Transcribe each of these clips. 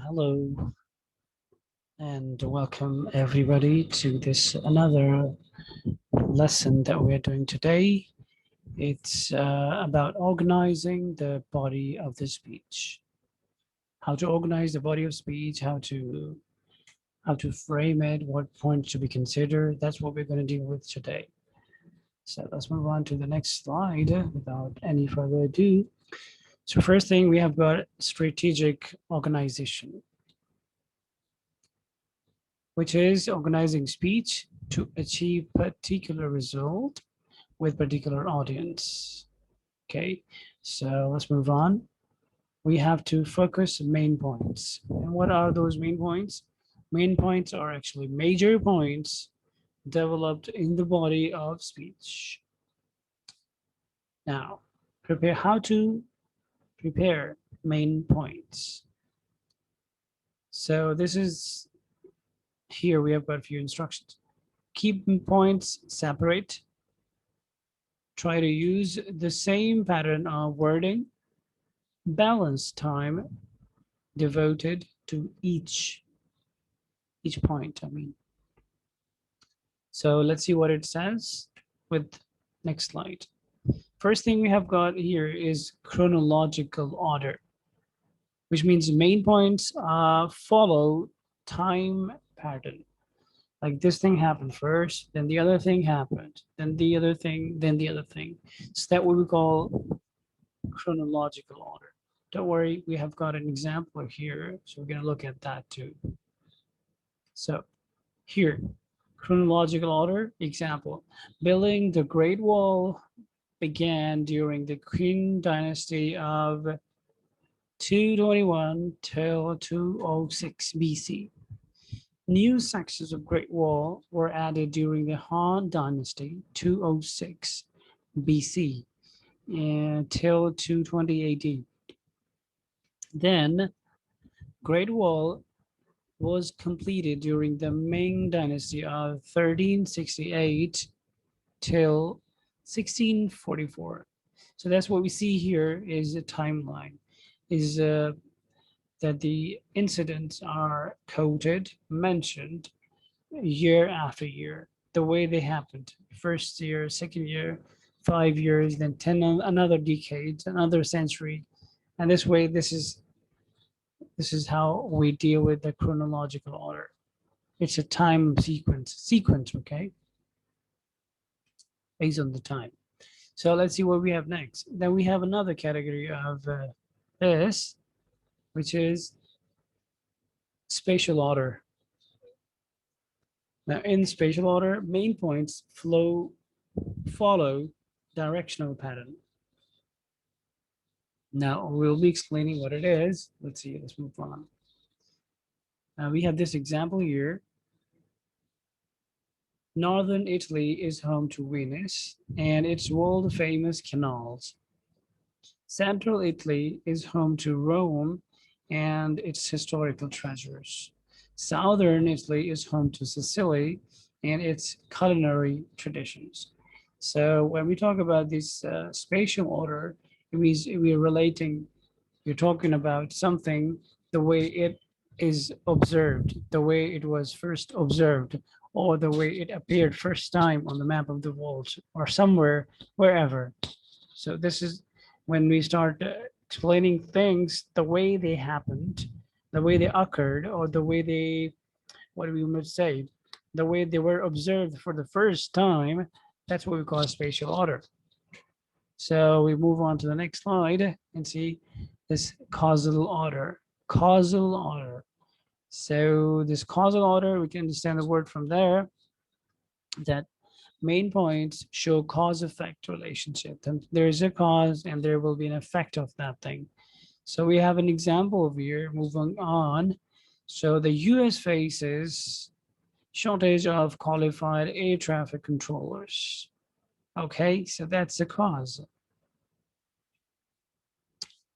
Hello and welcome everybody to this another lesson that we're doing today. It's about organizing the body of the speech. How to organize the body of speech, how to frame it, what points to be considered. That's what we're going to deal with today. So let's move on to the next slide without any further ado. So first thing we have got strategic organization, which is organizing speech to achieve particular result with particular audience. Okay, so let's move on. We have to focus main points. And what are those main points? Main points are actually major points developed in the body of speech. Now, prepare how to prepare main points. So this is here we have got a few instructions. Keep points separate. Try to use the same pattern of wording. Balance time devoted to each point, I mean. So let's see what it says with next slide. First thing we have got here is chronological order, which means main points follow time pattern. Like this thing happened first, then the other thing happened, then the other thing, then the other thing. So that what we call chronological order. Don't worry, we have got an example here, so we're going to look at that too. So here, chronological order, example, building the Great Wall began during the Qing dynasty of 221 till 206 BC. New sections of Great Wall were added during the Han dynasty, 206 BC, until 220 AD. Then, Great Wall was completed during the Ming dynasty of 1368 till 1644. So that's what we see here is a timeline, is that the incidents are coded, mentioned year after year, the way they happened. First year, second year, 5 years, then 10, another decade, another century. And this way, this is how we deal with the chronological order. It's a time sequence, okay, based on the time. So let's see what we have next. Then we have another category of this, which is spatial order. Now, in spatial order, main points follow directional pattern. Now, we'll be explaining what it is. Let's see, let's move on. We have this example here. Northern Italy is home to Venice and its world-famous canals. Central Italy is home to Rome and its historical treasures. Southern Italy is home to Sicily and its culinary traditions. So when we talk about this spatial order, it means you're talking about something the way it is observed, the way it was first observed, or the way it appeared first time on the map of the world, or somewhere, wherever. So this is when we start explaining things the way they happened, the way they occurred, or the way they, what we would say, the way they were observed for the first time. That's what we call spatial order. So we move on to the next slide and see this causal order. Causal order. So this causal order, we can understand the word from there, that main points show cause-effect relationship. And there is a cause and there will be an effect of that thing. So we have an example over here, moving on. So the US faces shortage of qualified air traffic controllers. Okay, so that's the cause.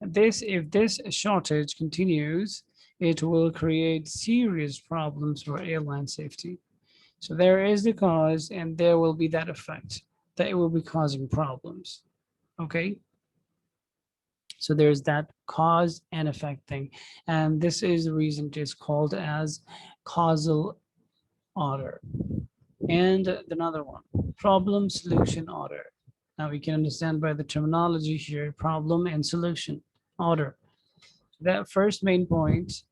If this shortage continues, it will create serious problems for airline safety. So there is the cause and there will be that effect that it will be causing problems. Okay. So there's that cause and effect thing. And this is the reason it is called as causal order. And another one, problem solution order. Now we can understand by the terminology here, problem and solution order. That first main point,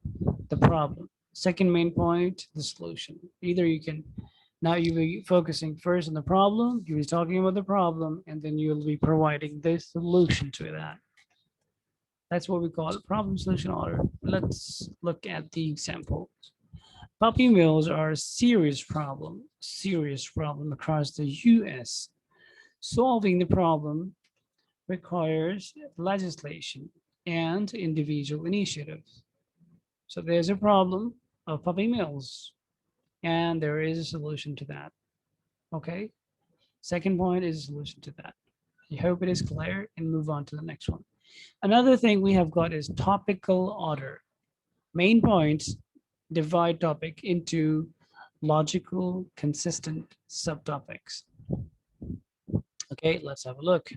the problem. Second main point, the solution. Either you can, now you'll be focusing first on the problem, you'll be talking about the problem, and then you'll be providing the solution to that. That's what we call problem solution order. Let's look at the example. Puppy mills are a serious problem across the US. Solving the problem requires legislation and individual initiatives. So there's a problem of puppy mills, and there is a solution to that. Okay. Second point is a solution to that. I hope it is clear, and move on to the next one. Another thing we have got is topical order. Main points divide topic into logical, consistent subtopics. Okay, let's have a look.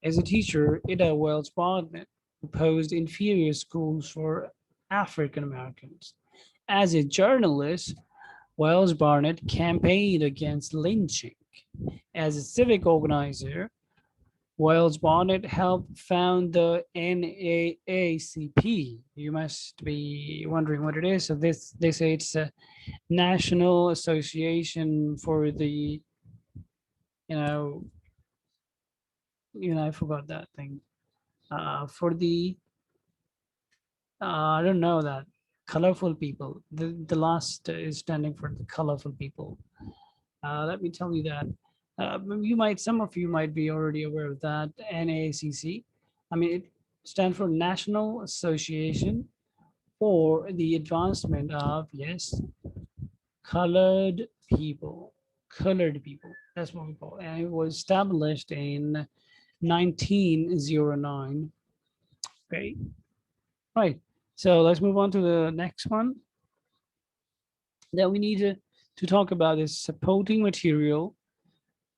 As a teacher, Ida Wells Barnett opposed inferior schools for African Americans. As a journalist, Wells Barnett campaigned against lynching. As a civic organizer, Wells Barnett helped found the NAACP. You must be wondering what it is. So they say it's a National Association for the, you know, I forgot that thing. For the, I don't know that, colorful people. The last is standing for the colorful people. Let me tell you that. Some of you might be already aware of that, NAACC. I mean, it stands for National Association for the Advancement of, yes, colored people. Colored people. That's what we call it. And it was established in 1909. Okay. Right. So let's move on to the next one that we need to talk about is supporting material,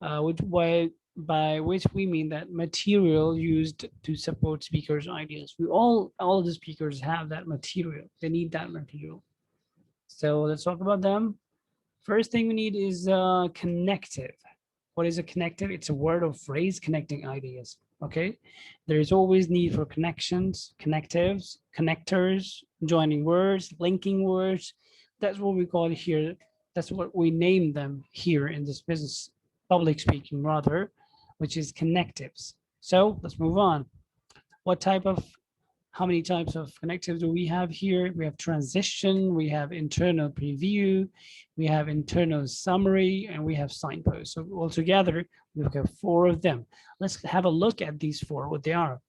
by which we mean that material used to support speakers' ideas. All of the speakers have that material. They need that material. So let's talk about them. First thing we need is connective. What is a connective? It's a word or phrase connecting ideas. Okay. There is always need for connections, connectives, connectors, joining words, linking words. That's what we call it here. That's what we name them here in this business, public speaking rather, which is connectives. So let's move on. How many types of connectives do we have here? We have transition, we have internal preview, we have internal summary, and we have signpost. So altogether, we've got 4 of them. Let's have a look at these 4, what they are.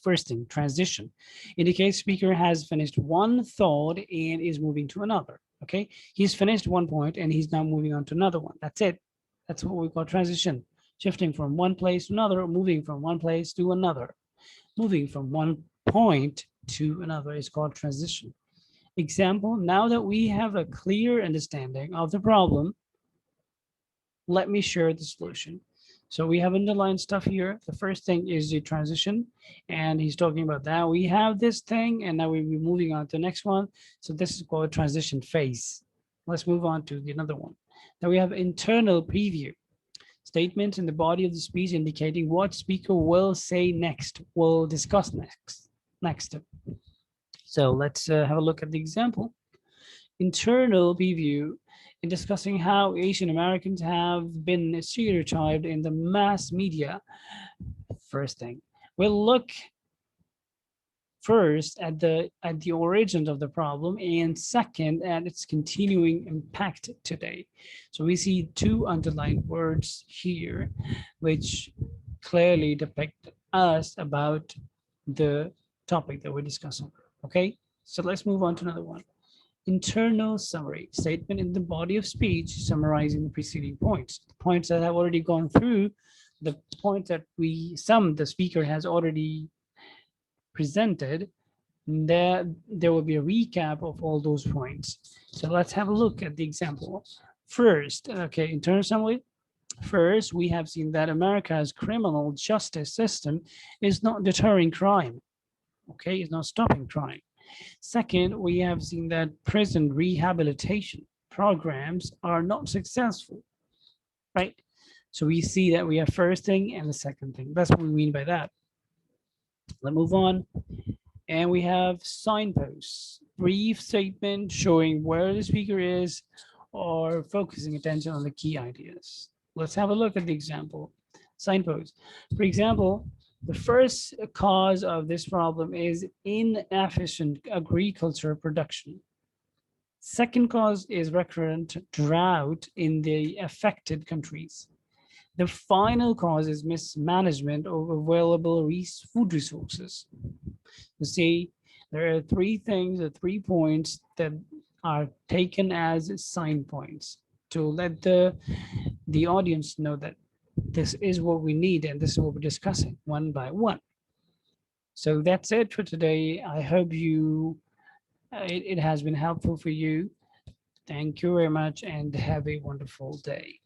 First thing, transition. Indicates speaker has finished one thought and is moving to another. Okay, he's finished one point and he's now moving on to another one. That's it. That's what we call transition. Shifting from one place to another, moving from one place to another. Moving from one point to another is called transition. Example, now that we have a clear understanding of the problem, let me share the solution. So we have underlined stuff here. The first thing is the transition, and he's talking about that. We have this thing, and now we'll be moving on to the next one. So this is called transition phase. Let's move on to the another one. Now we have internal preview. Statements in the body of the speech indicating what speaker will say next, will discuss next. So let's have a look at the example. Internal preview in discussing how Asian Americans have been stereotyped in the mass media. First thing, we'll look first at the origins of the problem, and second at its continuing impact today. So we see 2 underlined words here which clearly depict us about the topic that we're discussing. Okay, so let's move on to another one. Internal summary, statement in the body of speech summarizing the preceding points. The points that have already gone through, the points that the speaker has already presented, there will be a recap of all those points. So let's have a look at the example. First, okay, internal summary, First, we have seen that America's criminal justice system is not deterring crime, okay, it's not stopping crime. Second, we have seen that prison rehabilitation programs are not successful, right? So we see that we have first thing and the second thing. That's what we mean by that. Let's move on. And we have signposts, brief statement showing where the speaker is or focusing attention on the key ideas. Let's have a look at the example. Signpost. For example, the first cause of this problem is inefficient agriculture production. Second cause is recurrent drought in the affected countries. The final cause is mismanagement of available food resources. You see, there are three things, or 3 points that are taken as sign points to let the audience know that this is what we need and this is what we're discussing one by one. So that's it for today. I hope it has been helpful for you. Thank you very much and have a wonderful day.